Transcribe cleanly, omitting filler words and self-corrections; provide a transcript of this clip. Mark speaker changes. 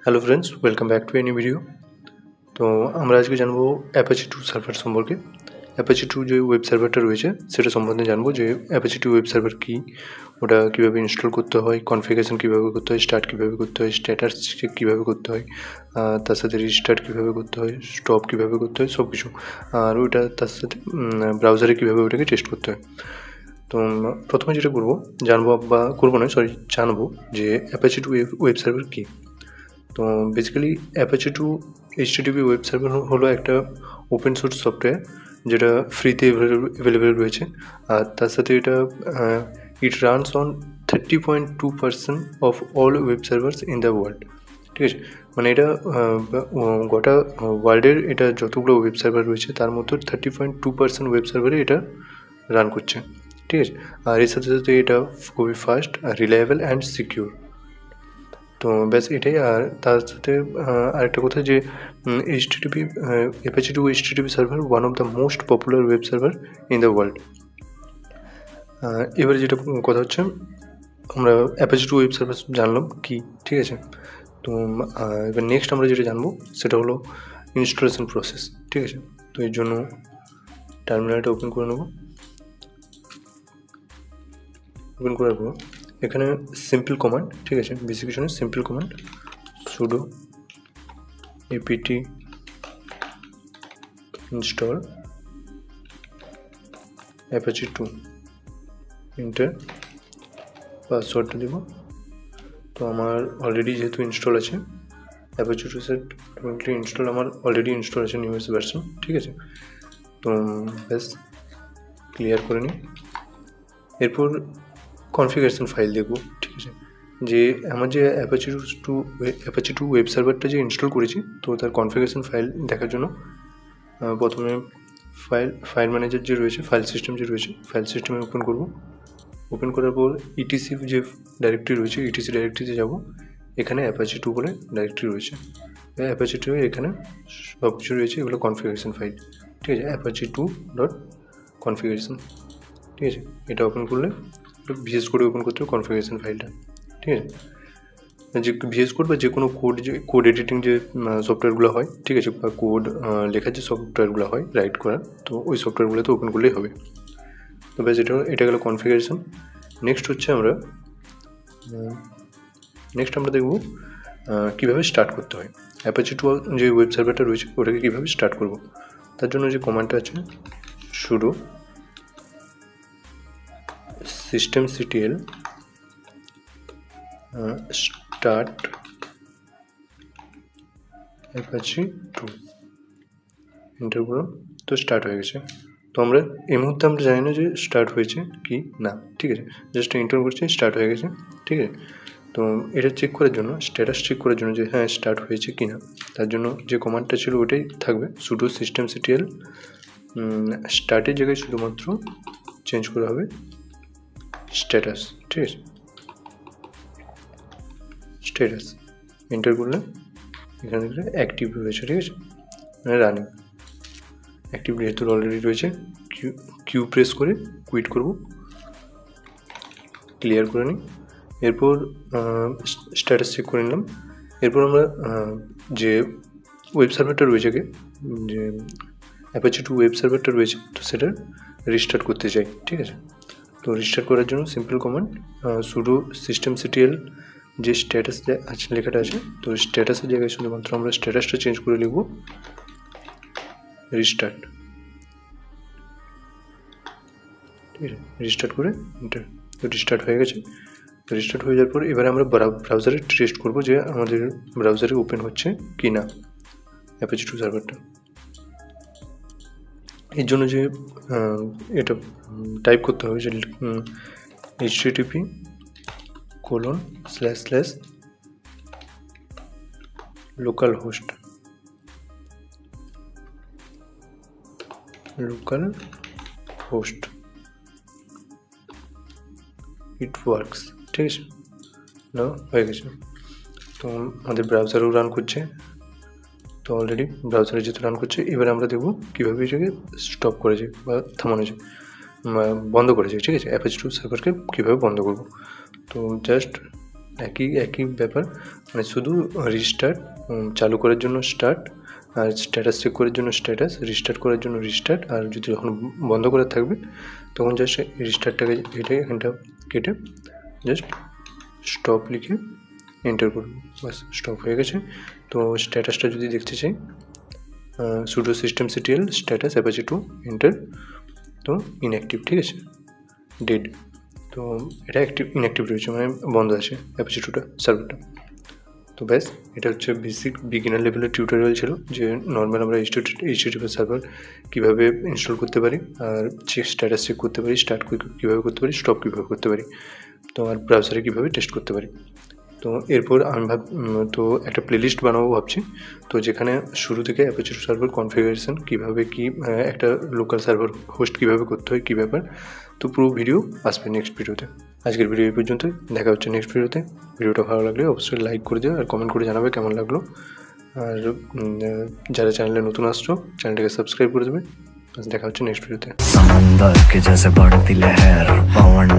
Speaker 1: Hello friends, welcome back to any video. তো আমরা আজকে জানবো Apache 2 সার্ভার সম্পর্কে। Apache 2 যে ওয়েব সার্ভারটা রয়েছে সেটা সম্বন্ধে জানবো যে Apache 2 ওয়েব সার্ভার কী, ওটা কীভাবে ইনস্টল করতে হয়, কনফিগারেশন কীভাবে করতে হয়, স্টার্ট কীভাবে করতে হয়, স্ট্যাটাস চেক কীভাবে করতে হয়, তার সাথে রিস্টার্ট কীভাবে করতে হয়, স্টপ কীভাবে করতে হয়, সব কিছু। আর ওইটা তার সাথে ব্রাউজারে কীভাবে ওটাকে টেস্ট করতে হয়। তো প্রথমে যেটা জানবো যে Apache 2 ওয়েব সার্ভার কী। তো basically Apache 2 HTTP web server হলো একটা ওপেন সোর্স সফটওয়্যার যেটা ফ্রিতে অ্যাভেলেবেল রয়েছে। আর তার সাথে এটা it runs on 30.2% of all web servers in the world. ঠিক আছে, মানে এটা গোটা ওয়ার্ল্ডের এটা যতগুলো ওয়েব সার্ভার রয়েছে তার মধ্যে 30.2% ওয়েব সার্ভারে এটা রান করছে। ঠিক আছে, আর এর সাথে সাথে এটা খুবই ফাস্ট, রিলায়েবল অ্যান্ড সিকিউর। তো ব্যাস এটাই। আর তার সাথে আরেকটা কথা যে Apache 2 HTTP server one of the most popular web server in the world. এবারে যেটা কথা হচ্ছে, আমরা Apache 2 ওয়েব সার্ভার জানলাম কি, ঠিক আছে। তো এবার নেক্সট আমরা যেটা জানবো সেটা হলো ইনস্টলেশন প্রসেস। ঠিক আছে, তো এর জন্য টার্মিনালটা ওপেন করে নেব। ওপেন করার পর এখানে সিম্পল কমান্ড, ঠিক আছে, বেশি কিছু না, simple command sudo apt install apache 2 enter, পাসওয়ার্ডটা দেব। তো আমার অলরেডি যেহেতু ইনস্টল আছে Apache 2 সেট ইনস্টল, আমার অলরেডি ইনস্টল আছে নিউয়েস্ট ভার্সন। ঠিক আছে, তো ব্যাস ক্লিয়ার করে নিই। এরপর কনফিগারেশন ফাইল দেখব। ঠিক আছে, যে আমার যে Apache 2 ওয়েব সার্ভারটা যে ইনস্টল করেছি, তো তার কনফিগারেশন ফাইল দেখার জন্য প্রথমে ফাইল ম্যানেজার যে রয়েছে, ফাইল সিস্টেম যে রয়েছে, ফাইল সিস্টেমে ওপেন করব। ওপেন করার পর ইটিসি যে ডাইরেক্টরি রয়েছে, ইটিসি ডাইরেক্টরিতে যাব। এখানে Apache 2 বলে ডাইরেক্টরি রয়েছে। Apache 2 এখানে সব কিছু রয়েছে, এগুলো কনফিগারেশন ফাইল। ঠিক আছে, apache2.configuration। ঠিক আছে, এটা ওপেন করলে ভিএস কোডে ওপেন করতে হবে কনফিগারেশন ফাইলটা। ঠিক আছে, যে ভিএস কোড বা যে কোনো কোড এডিটিং যে সফটওয়্যারগুলো হয়, ঠিক আছে, বা কোড লেখার যে সফটওয়্যারগুলো হয় রাইট করার, তো ওই সফটওয়্যারগুলোতে ওপেন করলেই হবে। তো ব্যাস এটা গেল কনফিগারেশন। নেক্সট আমরা দেখব কীভাবে স্টার্ট করতে হয়। Apache 2 যে ওয়েব সার্ভারটা রয়েছে ওটাকে কীভাবে স্টার্ট করব, তার জন্য যে কমান্ডটা আছে sudo systemctl start apache 2 enter করলাম। তো স্টার্ট হয়ে গেছে। তো আমরা এই মুহূর্তে আমরা জানি না যে স্টার্ট হয়েছে কি না। ঠিক আছে, জাস্ট এন্টার করছি, স্টার্ট হয়ে গেছে। ঠিক আছে, তো এটা চেক করার জন্য, স্ট্যাটাস চেক করার জন্য যে হ্যাঁ স্টার্ট হয়েছে কি না, তার জন্য যে কমান্ডটা ছিল ওটাই থাকবে, sudo systemctl স্টার্টের জায়গায় শুধুমাত্র চেঞ্জ করা হবে স্ট্যাটাস। ঠিক আছে, স্ট্যাটাস এন্টার করলে এখানে অ্যাক্টিভ রয়েছে। ঠিক আছে, মানে রানিং অ্যাক্টিভ যেহেতু অলরেডি রয়েছে, কিউ প্রেস করে কুইট করব, ক্লিয়ার করে নিই। এরপর স্ট্যাটাস চেক করে নিলাম। এরপর আমরা যে ওয়েব সার্ভারটা রয়েছে, যে Apache 2 ওয়েব সার্ভারটা রয়েছে, তো সেটা রিস্টার্ট করতে চাই। ঠিক আছে, তো রিস্টার্ট করার জন্য সিম্পল কমান্ড sudo systemctl যে স্ট্যাটাস লেখাটা আছে, তো স্ট্যাটাসের জায়গায় শুধুমাত্র আমরা স্ট্যাটাসটা চেঞ্জ করে লিখব রিস্টার্ট। ঠিক আছে, রিস্টার্ট করে এন্টার। তো রিস্টার্ট হয়ে গেছে। রিস্টার্ট হয়ে যাওয়ার পর এবারে আমরা ব্রাউজারে টেস্ট করব যে আমাদের ব্রাউজারে ওপেন হচ্ছে কি না Apache 2 সার্ভারটা। এর জন্য যে এটা টাইপ করতে হবে যে http://localhost ইট ওয়ার্কস। ঠিক আছে, না হয়ে গেছে। তো আমাদের ব্রাউজারও রান করছে। তো অলরেডি ব্রাউজারে যেহেতু রান করছে, এবার আমরা দেখব কীভাবে এটাকে স্টপ করা যায় বা থামানো যায়, বন্ধ করা যায়। ঠিক আছে, Apache 2 সার্ভারকে কীভাবে বন্ধ করব। তো জাস্ট একই ব্যাপার, মানে শুধু রিস্টার্ট, চালু করার জন্য স্টার্ট, আর স্ট্যাটাস চেক করার জন্য স্ট্যাটাস, রিস্টার্ট করার জন্য রিস্টার্ট, আর যদি যখন বন্ধ করা থাকবে তখন জাস্ট রিস্টার্টটাকে এখানটা কেটে জাস্ট স্টপ লিখে এন্টার করব, বাস স্টপ হয়ে গেছে। তো স্ট্যাটাসটা যদি দেখতে চাই, sudo systemctl status apache2 enter, তো ইনঅ্যাক্টিভ, ঠিক আছে, ডেড। তো এটা ইনঅ্যাক্টিভ রয়েছে, মানে বন্ধ আছে apache2টা সার্ভারটা। তো ব্যাস, এটা হচ্ছে বেসিক বিগিনার লেভেলের টিউটোরিয়াল ছিল, যে নর্মাল আমরা এইচটিটিপি সার্ভার কীভাবে ইনস্টল করতে পারি, আর স্ট্যাটাস চেক করতে পারি, স্টার্ট কীভাবে করতে পারি, স্টপ কীভাবে করতে পারি, তো আর ব্রাউজারে কীভাবে টেস্ট করতে পারি। তো এরপর আমি তো একটা প্লেলিস্ট বানাবো ভাবছি, তো যেখানে শুরু থেকে apache2 সার্ভার কনফিগারেশন কীভাবে একটা লোকাল সার্ভার হোস্ট কীভাবে করতে হয়, কী ব্যাপার, তো পুরো ভিডিও আসবে নেক্সট ভিডিওতে। আজকের ভিডিও এই পর্যন্ত, দেখা হচ্ছে নেক্সট ভিডিওতে। ভিডিওটা ভালো লাগলে অবশ্যই লাইক করে দিও আর কমেন্ট করে জানাবে কেমন লাগলো। আর যারা চ্যানেলে নতুন আসছো, চ্যানেলটাকে সাবস্ক্রাইব করে দেবে। দেখা হচ্ছে নেক্সট ভিডিওতে।